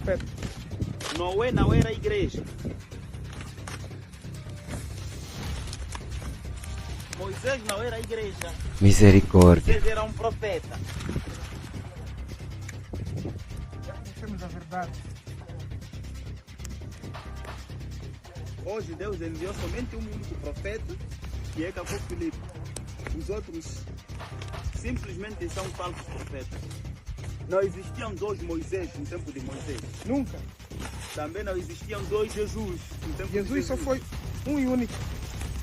profeta. Noé não era a igreja. Moisés não era a igreja. Misericórdia. Moisés era um profeta. Já conhecemos a verdade. Hoje Deus enviou somente um único profeta, que é Cacó Filipe. Os outros simplesmente são falsos profetas. Não existiam dois Moisés no tempo de Moisés. Nunca. Também não existiam dois Jesus no tempo de Jesus só foi um e único.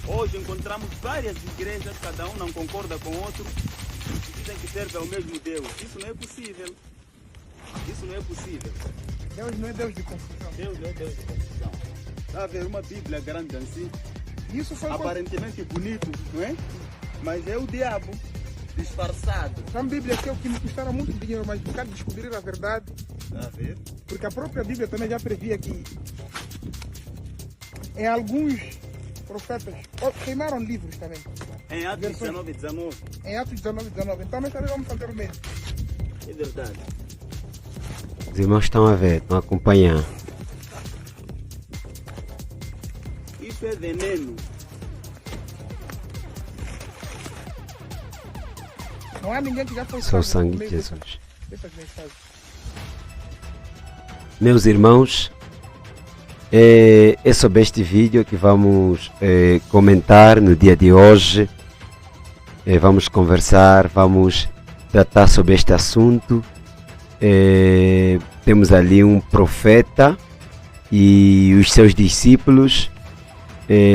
Hoje encontramos várias igrejas, cada um não concorda com o outro, e dizem que serve ao mesmo Deus. Isso não é possível. Isso não é possível. Deus não é Deus de confusão. Deus não é Deus de confusão. Está a ver uma Bíblia grande assim, Isso foi aparentemente bonito, não é? Mas é o diabo disfarçado. São Bíblias que me custaram muito dinheiro, mas buscar descobrir a verdade. Está a ver? Porque a própria Bíblia também já previa que em alguns profetas queimaram livros também. Em Atos 19:19. Em Atos 19:19. Então nós também vamos fazer o mesmo. É verdade. Os irmãos estão a ver, estão a acompanhar. Isso é veneno. Não há ninguém que já foi Só o salvo sangue por de meio Jesus. dessas mensagens. Meus irmãos, é sobre este vídeo que vamos comentar no dia de hoje. Vamos conversar, vamos tratar sobre este assunto. Temos ali um profeta e os seus discípulos.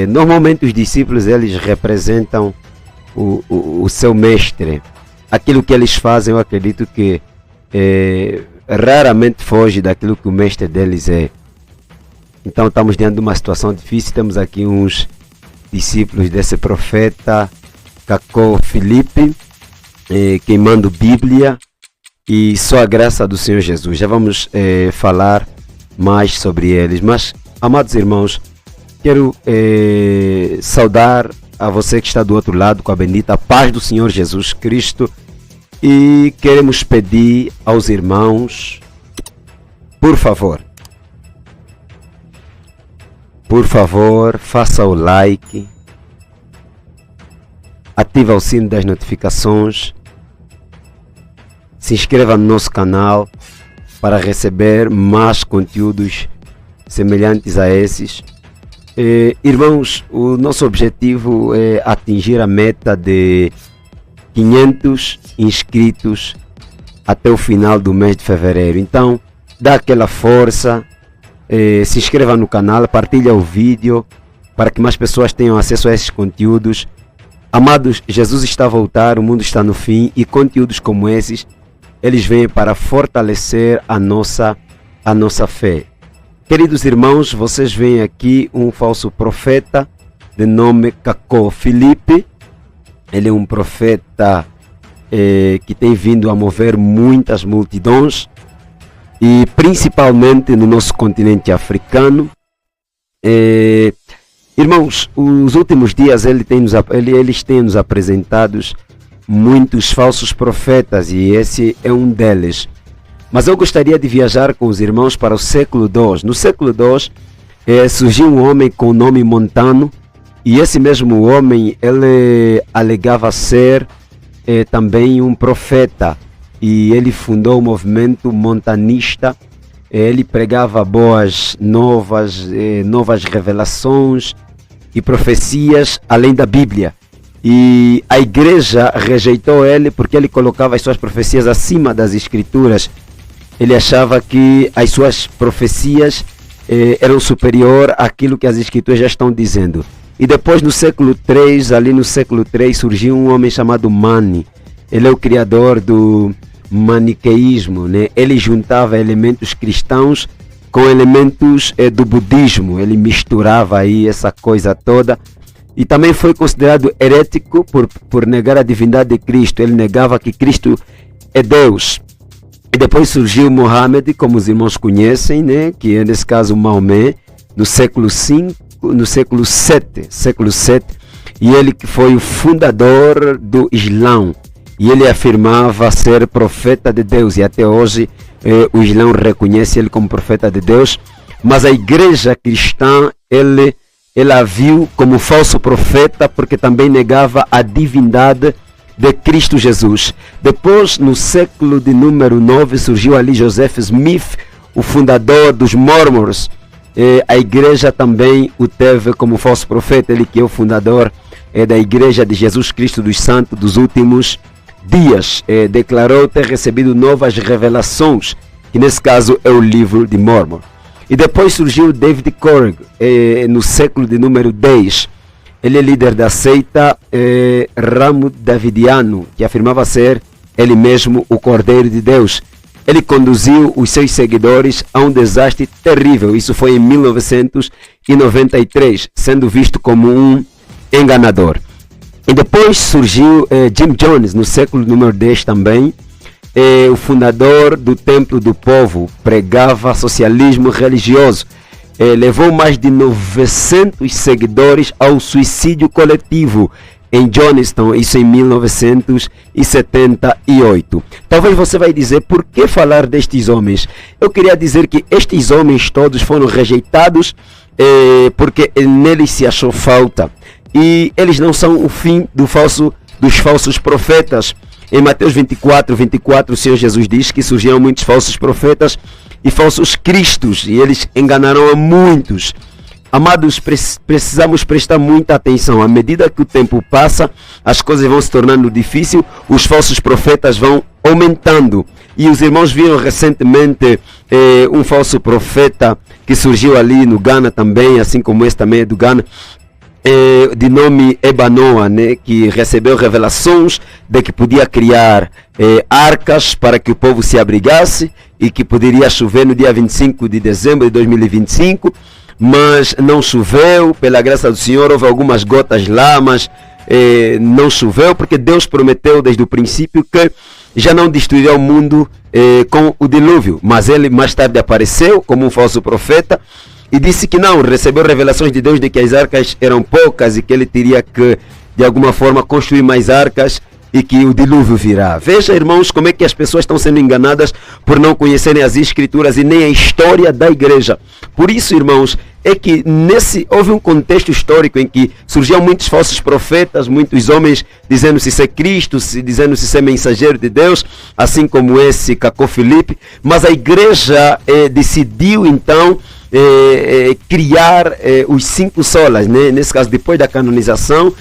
Normalmente os discípulos eles representam o seu mestre. Aquilo que eles fazem, eu acredito que raramente foge daquilo que o mestre deles é. Então estamos diante de uma situação difícil. Temos aqui uns discípulos desse profeta Cacó Filipe, queimando Bíblia, e só a graça do Senhor Jesus. Já vamos falar mais sobre eles. Mas, amados irmãos, quero saudar a você que está do outro lado com a bendita paz do Senhor Jesus Cristo. E queremos pedir aos irmãos, por favor, faça o like, ativa o sino das notificações, se inscreva no nosso canal para receber mais conteúdos semelhantes a esses. Irmãos, o nosso objetivo é atingir a meta de 500 inscritos até o final do mês de fevereiro. Então, dá aquela força, se inscreva no canal, partilha o vídeo para que mais pessoas tenham acesso a esses conteúdos. Amados, Jesus está a voltar, o mundo está no fim e conteúdos como esses, eles vêm para fortalecer a nossa fé. Queridos irmãos, vocês veem aqui um falso profeta de nome Cacó Filipe. Ele é um profeta que tem vindo a mover muitas multidões, e principalmente no nosso continente africano. Irmãos, os últimos dias eles têm nos apresentado muitos falsos profetas, e esse é um deles. Mas eu gostaria de viajar com os irmãos para o século II. No século II surgiu um homem com o nome Montano, e esse mesmo homem ele alegava ser também um profeta, e ele fundou o movimento montanista. Ele pregava boas novas, novas revelações e profecias além da Bíblia, e a igreja rejeitou ele porque ele colocava as suas profecias acima das escrituras. Ele achava que as suas profecias eram superior àquilo que as escrituras já estão dizendo. E depois, no século III, surgiu um homem chamado Mani. Ele é o criador do maniqueísmo, né? Ele juntava elementos cristãos com elementos do budismo. Ele misturava aí essa coisa toda. E também foi considerado herético por negar a divindade de Cristo. Ele negava que Cristo é Deus. E depois surgiu Mohammed, como os irmãos conhecem, né? Que é nesse caso Maomé, no século VII, e ele que foi o fundador do Islã, e ele afirmava ser profeta de Deus, e até hoje o Islã reconhece ele como profeta de Deus, mas a igreja cristã, ela viu como falso profeta porque também negava a divindade de Cristo Jesus. Depois, no século de número 9, surgiu ali Joseph Smith, o fundador dos Mormons. A igreja também o teve como falso profeta, ele que é o fundador da Igreja de Jesus Cristo dos Santos dos últimos dias. Declarou ter recebido novas revelações, que nesse caso é o livro de Mormon. E depois surgiu David Korg, no século de número 10. Ele é líder da seita Ramo Davidiano, que afirmava ser ele mesmo o Cordeiro de Deus. Ele conduziu os seus seguidores a um desastre terrível. Isso foi em 1993, sendo visto como um enganador. E depois surgiu Jim Jones, no século número 10 também. O fundador do Templo do Povo, pregava socialismo religioso. Levou mais de 900 seguidores ao suicídio coletivo em Johnstown, isso em 1978. Talvez você vai dizer, por que falar destes homens? Eu queria dizer que estes homens todos foram rejeitados porque neles se achou falta. E eles não são o fim dos falsos profetas. Em Mateus 24, o Senhor Jesus diz que surgiram muitos falsos profetas e falsos cristos, e eles enganaram a muitos. Amados, precisamos prestar muita atenção. À medida que o tempo passa, as coisas vão se tornando difíceis, os falsos profetas vão aumentando. E os irmãos viram recentemente um falso profeta que surgiu ali no Ghana também, assim como esse também é do Ghana, de nome Ebanoa, né, que recebeu revelações de que podia criar arcas para que o povo se abrigasse e que poderia chover no dia 25 de dezembro de 2025, mas não choveu. Pela graça do Senhor houve algumas gotas lá, mas não choveu, porque Deus prometeu desde o princípio que já não destruiria o mundo com o dilúvio, mas ele mais tarde apareceu como um falso profeta e disse que não, recebeu revelações de Deus de que as arcas eram poucas e que ele teria que, de alguma forma, construir mais arcas e que o dilúvio virá. Veja, irmãos, como é que as pessoas estão sendo enganadas por não conhecerem as Escrituras e nem a história da igreja. Por isso, irmãos, é que houve um contexto histórico em que surgiam muitos falsos profetas, muitos homens dizendo-se ser Cristo, dizendo-se ser mensageiro de Deus, assim como esse Cacó Filipe, mas a igreja decidiu então criar os 5 solas, né? Nesse caso, depois da canonização,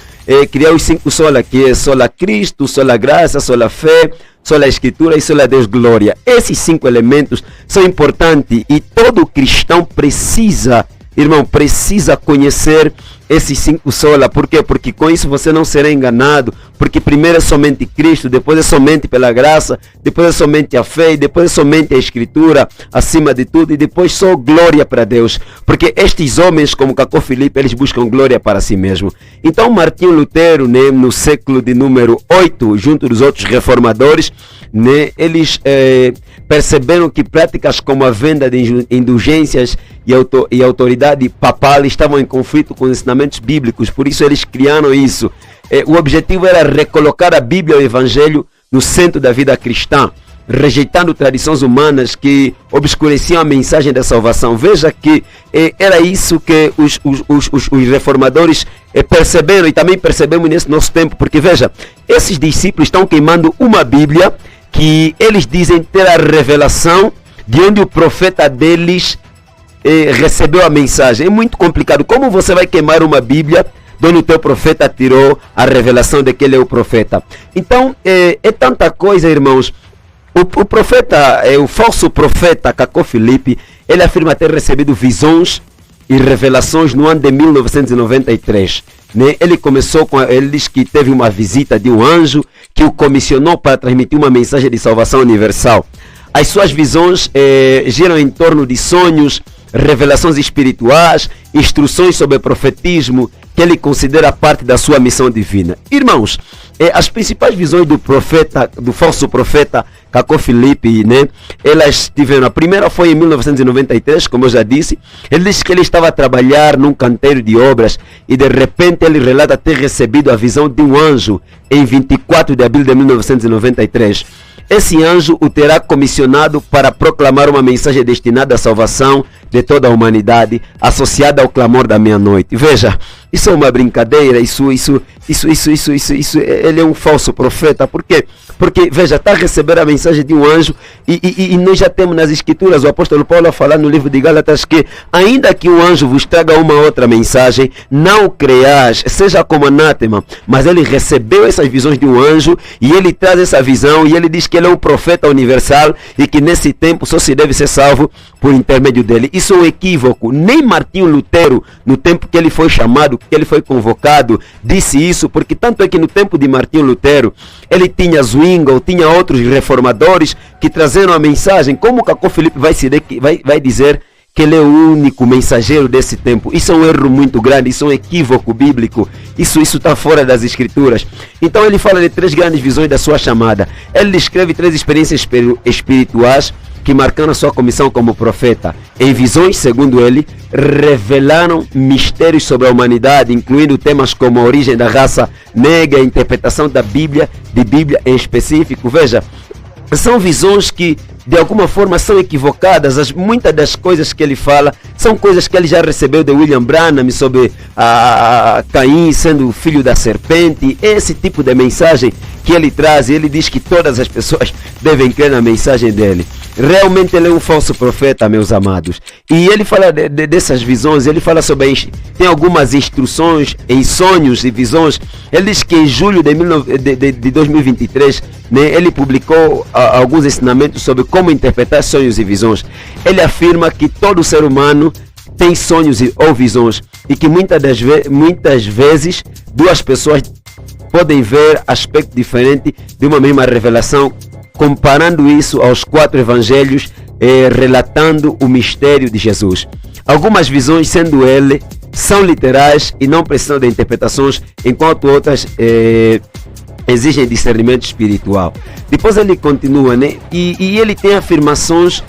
criar os 5 solas, que é sola Cristo, sola graça, sola fé, sola Escritura e sola Deus glória. Esses 5 elementos são importantes e todo cristão precisa, irmão, precisa conhecer esses 5 sola. Por quê? Porque com isso você não será enganado, porque primeiro é somente Cristo, depois é somente pela graça, depois é somente a fé, e depois é somente a Escritura, acima de tudo, e depois só glória para Deus, porque estes homens, como Cacó Filipe, eles buscam glória para si mesmo. Então Martinho Lutero, né, no século de número 8, junto dos outros reformadores, né, eles perceberam que práticas como a venda de indulgências e autoridade papal estavam em conflito com os ensinamentos bíblicos. Por isso eles criaram isso. O objetivo era recolocar a Bíblia e o Evangelho no centro da vida cristã, rejeitando tradições humanas que obscureciam a mensagem da salvação. Veja que era isso que os reformadores perceberam, e também percebemos nesse nosso tempo, porque veja, esses discípulos estão queimando uma Bíblia que eles dizem ter a revelação de onde o profeta deles recebeu a mensagem. É muito complicado. Como você vai queimar uma Bíblia de onde o teu profeta tirou a revelação de que ele é o profeta? Então, é tanta coisa, irmãos. O profeta, o falso profeta Cacó Filipe, ele afirma ter recebido visões e revelações no ano de 1993. Né? Ele diz que teve uma visita de um anjo que o comissionou para transmitir uma mensagem de salvação universal. As suas visões giram em torno de sonhos, revelações espirituais, instruções sobre profetismo, que ele considera parte da sua missão divina. Irmãos, as principais visões do falso profeta Cacó Filipe, né, elas tiveram, a primeira foi em 1993, como eu já disse. Ele disse que ele estava a trabalhar num canteiro de obras e de repente ele relata ter recebido a visão de um anjo em 24 de abril de 1993. esse anjo o terá comissionado para proclamar uma mensagem destinada à salvação de toda a humanidade, associada ao clamor da meia-noite. Veja, isso é uma brincadeira, ele é um falso profeta. Por quê? Porque, veja, está a receber a mensagem de um anjo e nós já temos nas escrituras o apóstolo Paulo a falar no livro de Gálatas que ainda que o anjo vos traga uma outra mensagem, não creais, seja como anátema. Mas ele recebeu essas visões de um anjo e ele traz essa visão e ele diz que ele é um profeta universal e que nesse tempo só se deve ser salvo por intermédio dele. Isso é um equívoco. Nem Martinho Lutero, no tempo que ele foi chamado, que ele foi convocado, disse isso, porque tanto é que no tempo de Martinho Lutero, ele tinha Zwingli, tinha outros reformadores que trazeram a mensagem. Como Cacó Filipe vai dizer que ele é o único mensageiro desse tempo? Isso é um erro muito grande, isso é um equívoco bíblico, isso está fora das escrituras. Então ele fala de 3 grandes visões da sua chamada. Ele descreve 3 experiências espirituais que marcaram a sua comissão como profeta. Em visões, segundo ele, revelaram mistérios sobre a humanidade, incluindo temas como a origem da raça negra, a interpretação da Bíblia, de Bíblia em específico. Veja, são visões que de alguma forma são equivocadas. Muitas das coisas que ele fala são coisas que ele já recebeu de William Branham sobre Caim sendo filho da serpente. Esse tipo de mensagem que ele traz, ele diz que todas as pessoas devem crer na mensagem dele. Realmente ele é um falso profeta, meus amados. E ele fala dessas visões, ele fala sobre tem algumas instruções em sonhos e visões. Ele diz que em julho de 2023, né, ele publicou alguns ensinamentos sobre como interpretar sonhos e visões. Ele afirma que todo ser humano tem sonhos ou visões e que muitas vezes 2 pessoas podem ver aspecto diferente de uma mesma revelação, comparando isso aos 4 evangelhos, relatando o mistério de Jesus. Algumas visões, sendo ele, são literais e não precisam de interpretações, enquanto outras exigem discernimento espiritual. Depois ele continua, né? E ele tem afirmações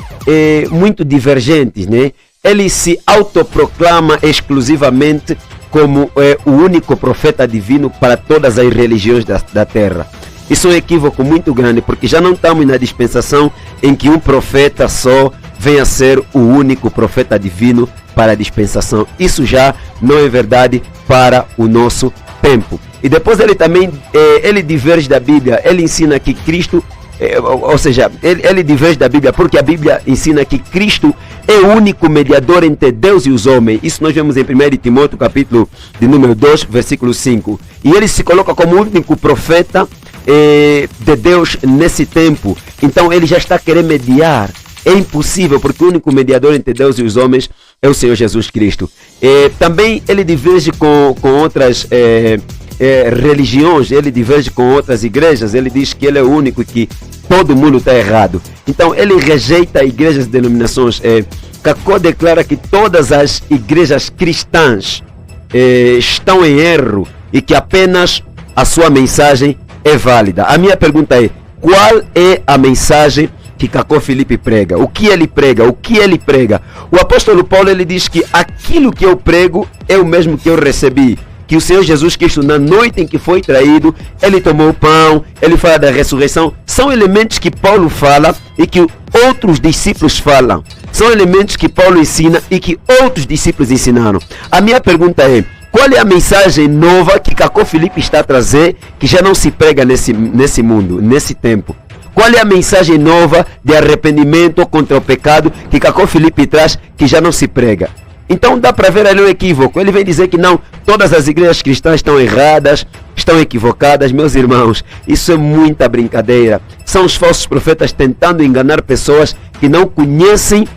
muito divergentes, né? Ele se autoproclama exclusivamente como o único profeta divino para todas as religiões da terra. Isso é um equívoco muito grande, porque já não estamos na dispensação em que um profeta só venha a ser o único profeta divino para a dispensação. Isso já não é verdade para o nosso tempo. E depois ele também ele diverge da Bíblia. Ele ensina que Cristo, ele diverge da Bíblia porque a Bíblia ensina que Cristo é o único mediador entre Deus e os homens. Isso nós vemos em 1 Timóteo capítulo de número 2, versículo 5. E ele se coloca como o único profeta de Deus nesse tempo. Então ele já está querendo mediar. É impossível, porque o único mediador entre Deus e os homens é o Senhor Jesus Cristo. Também ele diverge com outras religiões, ele diverge com outras igrejas. Ele diz que ele é o único e que todo mundo está errado. Então ele rejeita igrejas e denominações. Cacó declara que todas as igrejas cristãs estão em erro e que apenas a sua mensagem é válida. A minha pergunta é: qual é a mensagem que Cacó Filipe prega? O que ele prega? O que ele prega? O apóstolo Paulo, ele diz que aquilo que eu prego é o mesmo que eu recebi. Que o Senhor Jesus Cristo, na noite em que foi traído, ele tomou o pão, ele fala da ressurreição. São elementos que Paulo fala e que outros discípulos falam. São elementos que Paulo ensina e que outros discípulos ensinaram. A minha pergunta é: qual é a mensagem nova que Cacó Filipe está a trazer, que já não se prega nesse mundo, nesse tempo? Qual é a mensagem nova de arrependimento contra o pecado que Cacó Filipe traz, que já não se prega? Então dá para ver ali um equívoco. Ele vem dizer que não, todas as igrejas cristãs estão erradas, estão equivocadas. Meus irmãos, isso é muita brincadeira. São os falsos profetas tentando enganar pessoas que não conhecem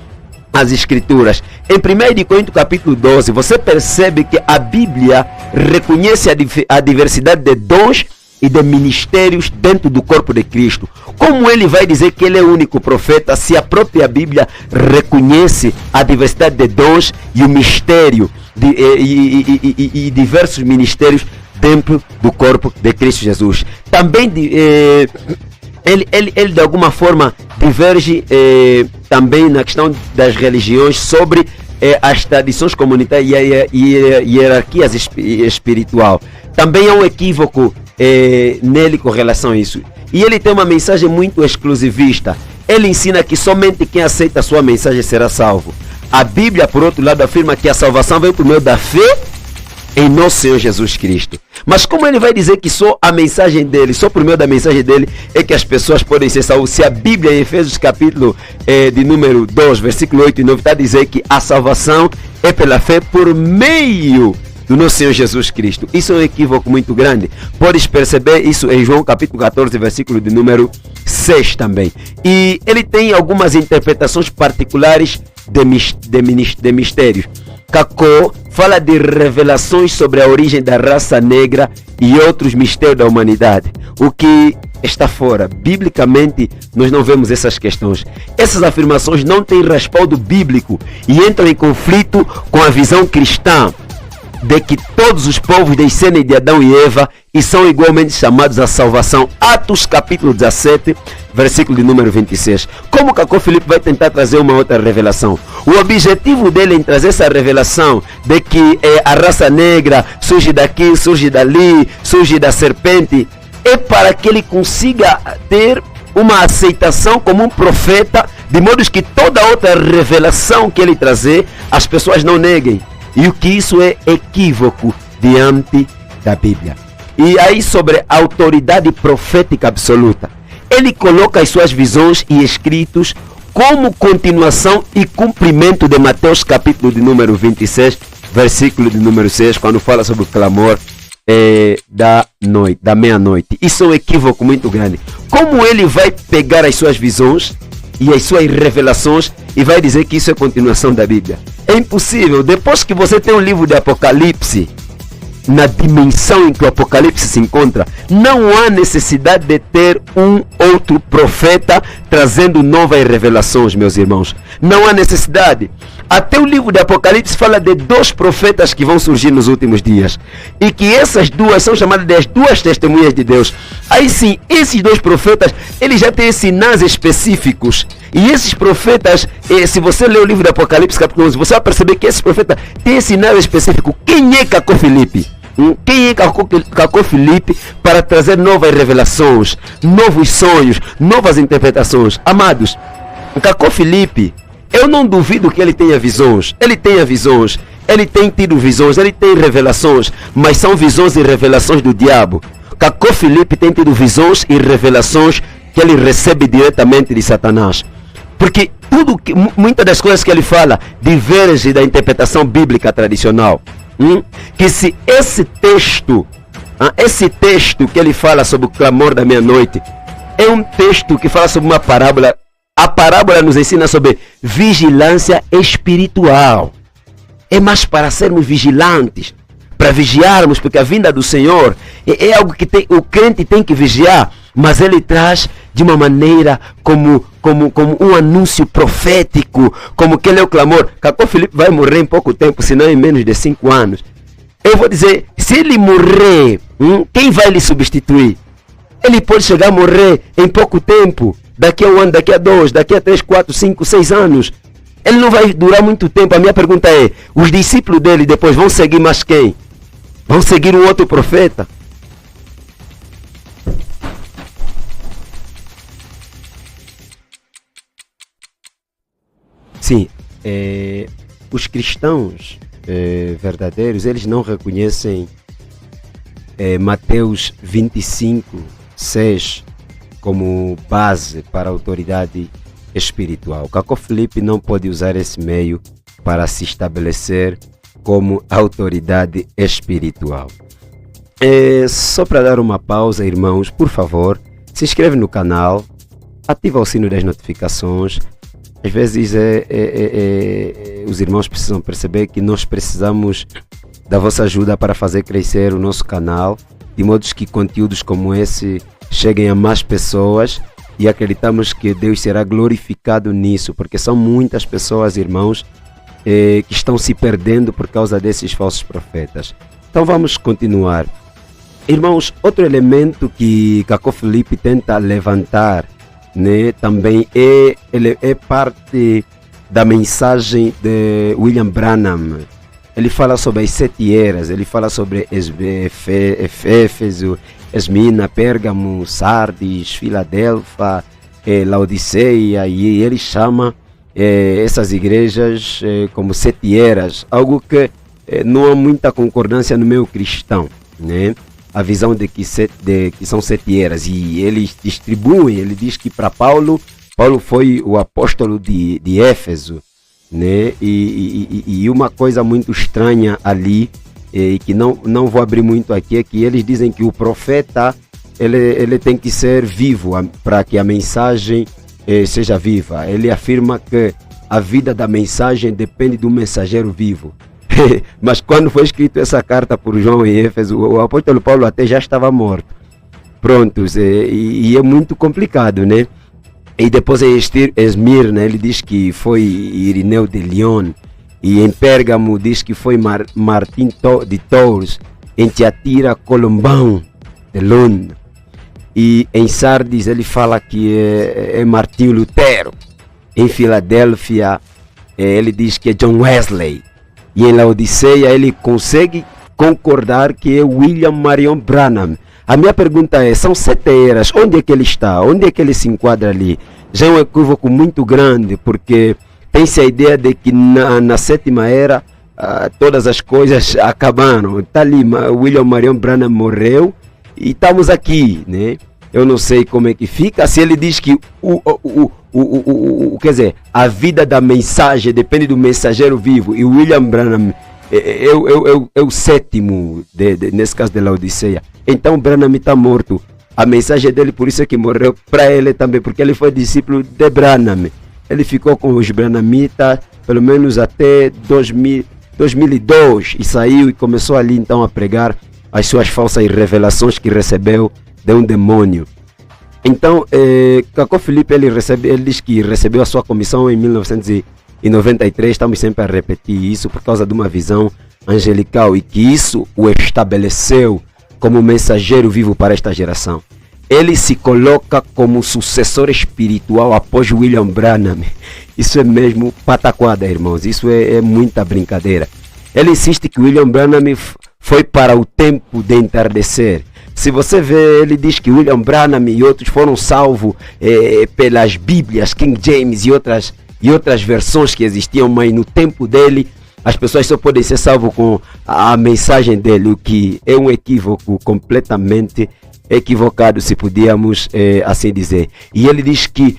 as escrituras. Em 1 Coríntios capítulo 12, você percebe que a Bíblia reconhece a diversidade de dons e de ministérios dentro do corpo de Cristo. Como ele vai dizer que ele é o único profeta se a própria Bíblia reconhece a diversidade de dons e o mistério e diversos ministérios dentro do corpo de Cristo Jesus? Também ele de alguma forma diverge também na questão das religiões sobre as tradições comunitárias e hierarquias espiritual. Também é um equívoco nele com relação a isso. E ele tem uma mensagem muito exclusivista. Ele ensina que somente quem aceita a sua mensagem será salvo. A Bíblia, por outro lado, afirma que a salvação vem por meio da fé em nosso Senhor Jesus Cristo. Mas como ele vai dizer que só a mensagem dele, só por meio da mensagem dele é que as pessoas podem ser salvas? Se a Bíblia em Efésios capítulo de número 2, versículo 8 e 9 está a dizer que a salvação é pela fé por meio do nosso Senhor Jesus Cristo. Isso é um equívoco muito grande. Podes perceber isso em João capítulo 14, versículo de número 6 também. E ele tem algumas interpretações particulares de mistérios. Cacó fala de revelações sobre a origem da raça negra e outros mistérios da humanidade. O que está fora. Biblicamente, nós não vemos essas questões. Essas afirmações não têm respaldo bíblico e entram em conflito com a visão cristã de que todos os povos descendem de Adão e Eva e são igualmente chamados à salvação. Atos capítulo 17, versículo de número 26. Como Cacó Filipe vai tentar trazer uma outra revelação? O objetivo dele em trazer essa revelação de que a raça negra surge daqui, surge dali, surge da serpente, é para que ele consiga ter uma aceitação como um profeta, de modo que toda outra revelação que ele trazer, as pessoas não neguem. E o que isso é equívoco diante da Bíblia. E aí sobre a autoridade profética absoluta. Ele coloca as suas visões e escritos como continuação e cumprimento de Mateus capítulo de número 26, versículo de número 6, quando fala sobre o clamor da meia-noite. Isso é um equívoco muito grande. Como ele vai pegar as suas visões e as suas revelações e vai dizer que isso é continuação da Bíblia? É impossível. Depois que você tem um livro de Apocalipse, na dimensão em que o Apocalipse se encontra, não há necessidade de ter um outro profeta trazendo novas revelações, meus irmãos. Não há necessidade. Até o livro de Apocalipse fala de 2 profetas que vão surgir nos últimos dias. E que essas duas são chamadas de as 2 testemunhas de Deus. Aí sim, esses 2 profetas, eles já têm sinais específicos. E esses profetas, se você ler o livro de Apocalipse capítulo 11, você vai perceber que esses profetas têm sinal específico. Quem é Cacó Filipe? Quem é Cacó Filipe para trazer novas revelações, novos sonhos, novas interpretações? Amados, Cacó Filipe, eu não duvido que ele tenha visões. Ele tenha visões, ele tem tido visões, ele tem revelações, mas são visões e revelações do diabo. Cacó Filipe tem tido visões e revelações que ele recebe diretamente de Satanás. Porque muitas das coisas que ele fala diverge da interpretação bíblica tradicional. Que se esse texto que ele fala sobre o clamor da meia-noite é um texto que fala sobre uma parábola. A parábola nos ensina sobre vigilância espiritual. É mais para sermos vigilantes, para vigiarmos, porque a vinda do Senhor é algo que o crente tem que vigiar, mas ele traz de uma maneira como um anúncio profético, como que ele é o clamor. Cacó Filipe vai morrer em pouco tempo, senão em menos de 5 anos. Eu vou dizer, se ele morrer, quem vai lhe substituir? Ele pode chegar a morrer em pouco tempo. Daqui a 1 ano, daqui a 2, daqui a 3, 4, 5, 6 anos. Ele não vai durar muito tempo. A minha pergunta é, os discípulos dele depois vão seguir mais quem? Vão seguir um outro profeta? Sim, os cristãos verdadeiros, eles não reconhecem Mateus 25, 6 como base para a autoridade espiritual. Cacó Filipe não pode usar esse meio para se estabelecer como autoridade espiritual. Só para dar uma pausa, irmãos, por favor, se inscreve no canal, ativa o sino das notificações. Às vezes os irmãos precisam perceber que nós precisamos da vossa ajuda para fazer crescer o nosso canal, de modo que conteúdos como esse cheguem a mais pessoas, e acreditamos que Deus será glorificado nisso, porque são muitas pessoas, irmãos, que estão se perdendo por causa desses falsos profetas. Então vamos continuar. Irmãos, outro elemento que Cacó Filipe tenta levantar, né, também é parte da mensagem de William Branham. Ele fala sobre as 7 eras, ele fala sobre Éfeso, Esmina, Pérgamo, Sardes, Filadélfia, Laodiceia, e ele chama essas igrejas como 7 eras, algo que não há muita concordância no meio cristão, né? A visão de que são 7 eras, e eles distribuem, ele diz que para Paulo foi o apóstolo de Éfeso, né? E uma coisa muito estranha ali, que não vou abrir muito aqui, é que eles dizem que o profeta ele tem que ser vivo para que a mensagem seja viva. Ele afirma que a vida da mensagem depende do mensageiro vivo. Mas quando foi escrita essa carta por João em Éfeso, o apóstolo Paulo até já estava morto. Prontos, e é muito complicado, né? E depois em Esmirna, ele diz que foi Irineu de Lyon, e em Pérgamo diz que foi Martim de Tours, em Tiatira, Colombão de Lund, e em Sardes ele fala que é Martinho Lutero, em Filadélfia ele diz que é John Wesley, e em Laodiceia ele consegue concordar que é William Marion Branham. A minha pergunta é, são 7 eras, onde é que ele está? Onde é que ele se enquadra ali? Já é um equívoco muito grande, porque tem-se a ideia de que na 7ª era todas as coisas acabaram. Está ali, William Marion Branham morreu e estamos aqui, né? Eu não sei como é que fica. Se ele diz que quer dizer, a vida da mensagem depende do mensageiro vivo, e William Branham é o 7º, nesse caso de Laodiceia. Então Branham está morto. A mensagem dele, por isso é que morreu para ele também, porque ele foi discípulo de Branham. Ele ficou com os Branhamitas pelo menos até 2002 e saiu e começou ali então a pregar as suas falsas revelações que recebeu de um demônio. Então, Cacó Filipe ele diz que recebeu a sua comissão em 1993, estamos sempre a repetir isso por causa de uma visão angelical, e que isso o estabeleceu como mensageiro vivo para esta geração. Ele se coloca como sucessor espiritual após William Branham. Isso é mesmo pataquada, irmãos. Isso é muita brincadeira. Ele insiste que William Branham foi para o tempo de entardecer. Se você vê, ele diz que William Branham e outros foram salvos pelas Bíblias, King James e outras versões que existiam, mas no tempo dele as pessoas só podem ser salvos com a mensagem dele, o que é um equívoco completamente equivocado, se podíamos assim dizer. E ele diz que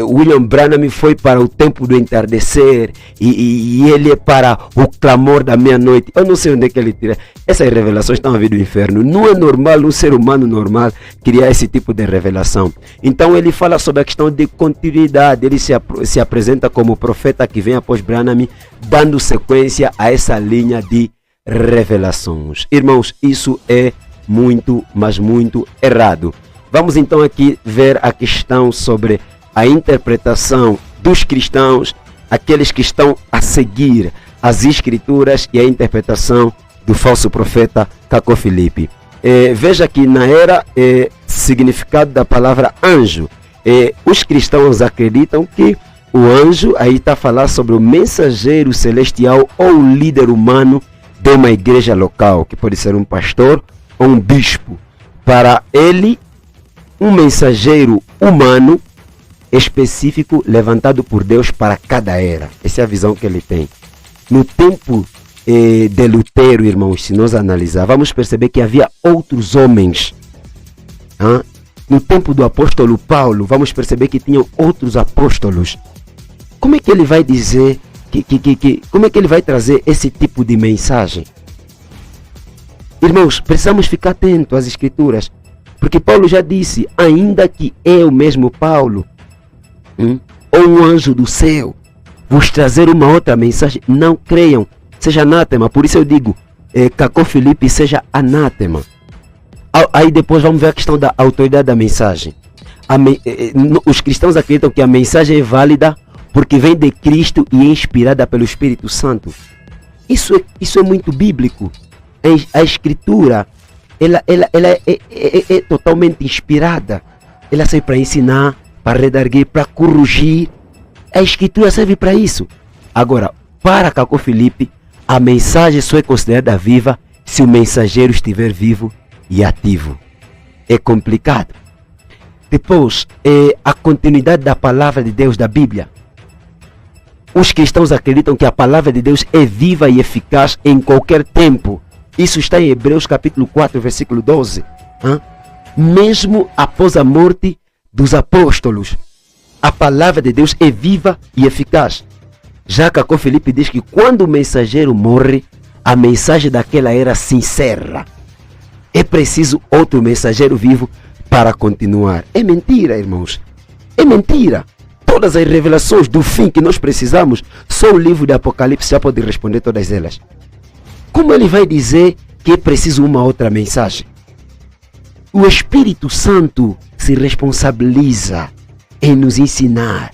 William Branham foi para o tempo do entardecer e ele é para o clamor da meia-noite. Eu não sei onde é que ele tira essas revelações, estão a vir do inferno. Não é normal um ser humano normal criar esse tipo de revelação. Então ele fala sobre a questão de continuidade. Ele se apresenta como profeta que vem após Branham, dando sequência a essa linha de revelações. Irmãos, isso é muito, mas muito errado. Vamos então aqui ver a questão sobre a interpretação dos cristãos, aqueles que estão a seguir as escrituras, e a interpretação do falso profeta Cacó Filipe. Veja que na era significado da palavra anjo, os cristãos acreditam que o anjo aí está a falar sobre o mensageiro celestial ou o líder humano de uma igreja local, que pode ser um pastor ou um bispo. Para ele, um mensageiro humano específico levantado por Deus para cada era. Essa é a visão que ele tem. No tempo de Lutero, irmãos, se nós analisar, vamos perceber que havia outros homens. No tempo do apóstolo Paulo, vamos perceber que tinham outros apóstolos. Como é que ele vai dizer, como é que ele vai trazer esse tipo de mensagem? Irmãos, precisamos ficar atentos às escrituras, porque Paulo já disse, ainda que eu mesmo, Paulo, ou um anjo do céu, vos trazer uma outra mensagem, não creiam, seja anátema. Por isso eu digo, Cacó Filipe seja anátema. Aí depois vamos ver a questão da autoridade da mensagem. Os cristãos acreditam que a mensagem é válida porque vem de Cristo e é inspirada pelo Espírito Santo. Isso é muito bíblico. A escritura ela é totalmente inspirada. Ela serve para ensinar, para redarguir, para corrigir. A escritura serve para isso. Agora, para Cacó Filipe, a mensagem só é considerada viva se o mensageiro estiver vivo e ativo. é complicado. Depois, a continuidade da palavra de Deus da Bíblia. Os cristãos acreditam que a palavra de Deus é viva e eficaz em qualquer tempo. Isso está em Hebreus capítulo 4, versículo 12. Mesmo após a morte dos apóstolos, a palavra de Deus é viva e eficaz. Já Cacó Felipe diz que quando o mensageiro morre, a mensagem daquela era se encerra. É preciso outro mensageiro vivo para continuar. É mentira, irmãos. É mentira. Todas as revelações do fim que nós precisamos, só o livro de Apocalipse já pode responder todas elas. Como ele vai dizer que é preciso uma outra mensagem? O Espírito Santo se responsabiliza em nos ensinar,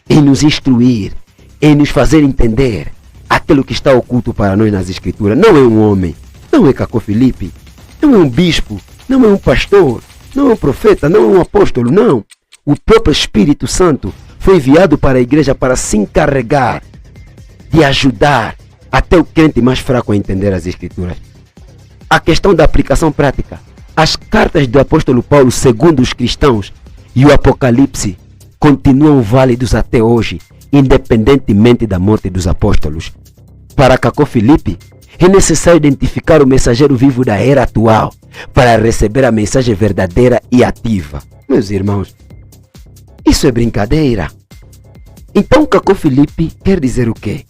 em nos instruir, em nos fazer entender aquilo que está oculto para nós nas Escrituras. Não é um homem, não é Cacó Felipe, não é um bispo, não é um pastor, não é um profeta, não é um apóstolo, não. O próprio Espírito Santo foi enviado para a igreja para se encarregar de ajudar até o crente mais fraco a entender as Escrituras. A questão da aplicação prática. As cartas do apóstolo Paulo, segundo os cristãos, e o Apocalipse continuam válidos até hoje, independentemente da morte dos apóstolos. Para Cacó Felipe, é necessário identificar o mensageiro vivo da era atual para receber a mensagem verdadeira e ativa. Meus irmãos, isso é brincadeira. Então Cacó Felipe quer dizer o quê?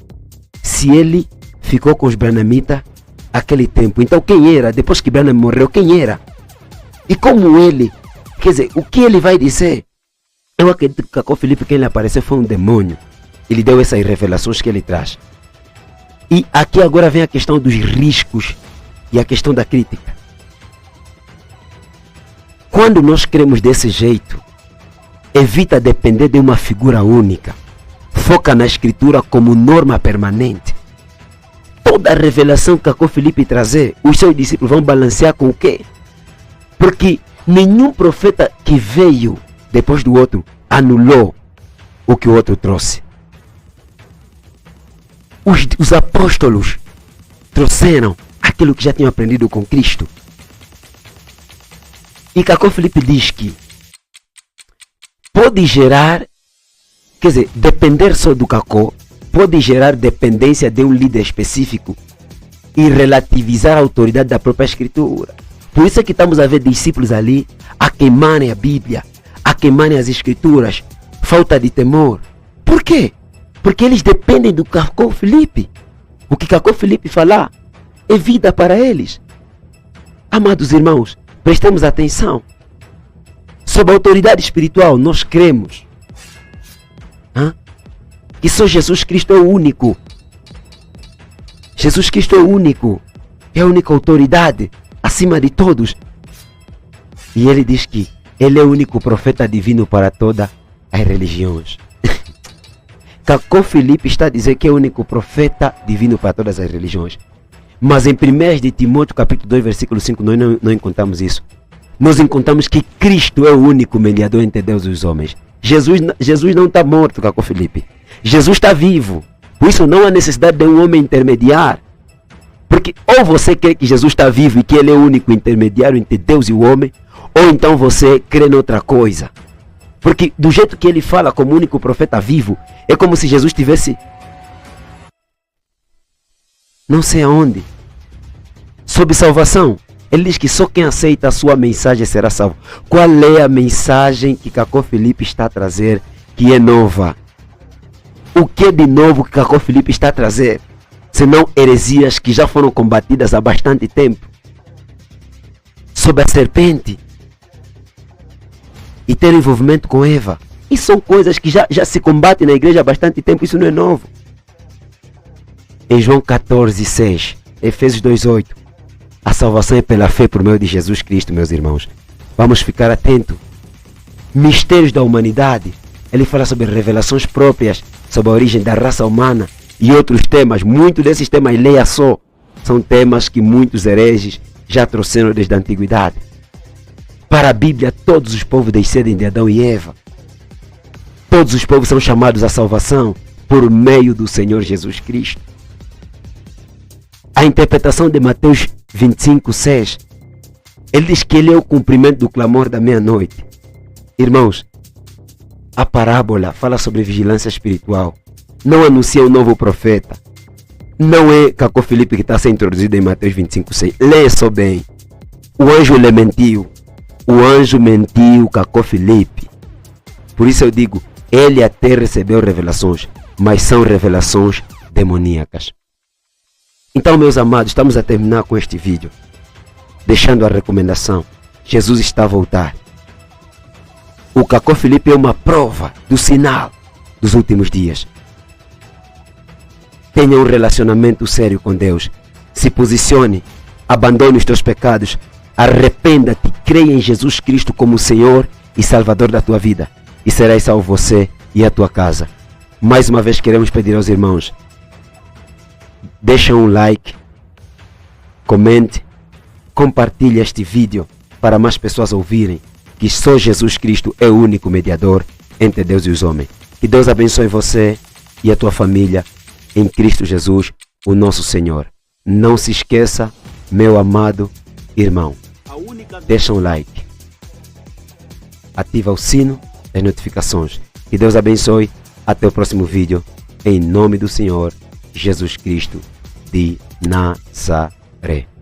Se ele ficou com os branhamitas aquele tempo, então quem era? Depois que Branham morreu, quem era? E como ele, quer dizer, o que ele vai dizer? Eu acredito que Cacó Felipe, quem lhe apareceu foi um demônio. Ele deu essas revelações que ele traz. E aqui agora vem a questão dos riscos e a questão da crítica. Quando nós cremos desse jeito, evita depender de uma figura única. Foca na Escritura como norma permanente. Toda a revelação que Cacó Felipe trazer, os seus discípulos vão balancear com o quê? Porque nenhum profeta que veio depois do outro anulou o que o outro trouxe. Os apóstolos trouxeram aquilo que já tinham aprendido com Cristo. E Cacó Felipe diz que pode gerar, quer dizer, depender só do Cacó, pode gerar dependência de um líder específico e relativizar a autoridade da própria Escritura. Por isso é que estamos a ver discípulos ali a queimarem a Bíblia, a queimarem as Escrituras, falta de temor. Por quê? Porque eles dependem do Cacó Felipe. O que Cacó Felipe falar é vida para eles. Amados irmãos, prestemos atenção. Sob a autoridade espiritual, nós cremos que só Jesus Cristo é o único. Jesus Cristo é o único. É a única autoridade acima de todos. E ele diz que ele é o único profeta divino para todas as religiões. Cacó Felipe está a dizer que é o único profeta divino para todas as religiões. Mas em 1 de Timóteo capítulo 2, versículo 5, nós não encontramos isso. Nós encontramos que Cristo é o único mediador entre Deus e os homens. Jesus não está morto, Cacó Felipe. Jesus está vivo. Por isso não há necessidade de um homem intermediar. Porque ou você crê que Jesus está vivo e que ele é o único intermediário entre Deus e o homem, ou então você crê em outra coisa. Porque do jeito que ele fala como único profeta vivo, é como se Jesus estivesse não sei aonde. Sobre salvação, ele diz que só quem aceita a sua mensagem será salvo. Qual é a mensagem que Cacó Felipe está a trazer que é nova? O que é de novo que Cacó Felipe está a trazer? Senão heresias que já foram combatidas há bastante tempo. Sobre a serpente e ter envolvimento com Eva. Isso são coisas que já se combatem na igreja há bastante tempo. Isso não é novo. Em João 14, 6, Efésios 2, 8, a salvação é pela fé por meio de Jesus Cristo, meus irmãos. Vamos ficar atentos. Mistérios da humanidade. Ele fala sobre revelações próprias, sobre a origem da raça humana e outros temas. Muitos desses temas, leia só, são temas que muitos hereges já trouxeram desde a antiguidade. Para a Bíblia, todos os povos descendem de Adão e Eva. Todos os povos são chamados à salvação por meio do Senhor Jesus Cristo. A interpretação de Mateus 25, 6 Ele diz que ele é o cumprimento do clamor da meia-noite. Irmãos, a parábola fala sobre vigilância espiritual. Não anuncia um novo profeta. Não é Cacó Filipe que está a ser introduzido em Mateus 25:6. Leia só bem. O anjo lhe mentiu. O anjo mentiu Cacó Filipe. Por isso eu digo, ele até recebeu revelações, mas são revelações demoníacas. Então, meus amados, estamos a terminar com este vídeo, deixando a recomendação. Jesus está a voltar. O Cacó Filipe é uma prova do sinal dos últimos dias. Tenha um relacionamento sério com Deus. Se posicione, abandone os teus pecados, arrependa-te, creia em Jesus Cristo como Senhor e Salvador da tua vida, e serás salvo você e a tua casa. Mais uma vez queremos pedir aos irmãos, deixa um like, comente, compartilhe este vídeo para mais pessoas ouvirem que só Jesus Cristo é o único mediador entre Deus e os homens. Que Deus abençoe você e a tua família em Cristo Jesus, o nosso Senhor. Não se esqueça, meu amado irmão, deixa um like, ativa o sino das notificações. Que Deus abençoe. Até o próximo vídeo, em nome do Senhor Jesus Cristo de Nazaré.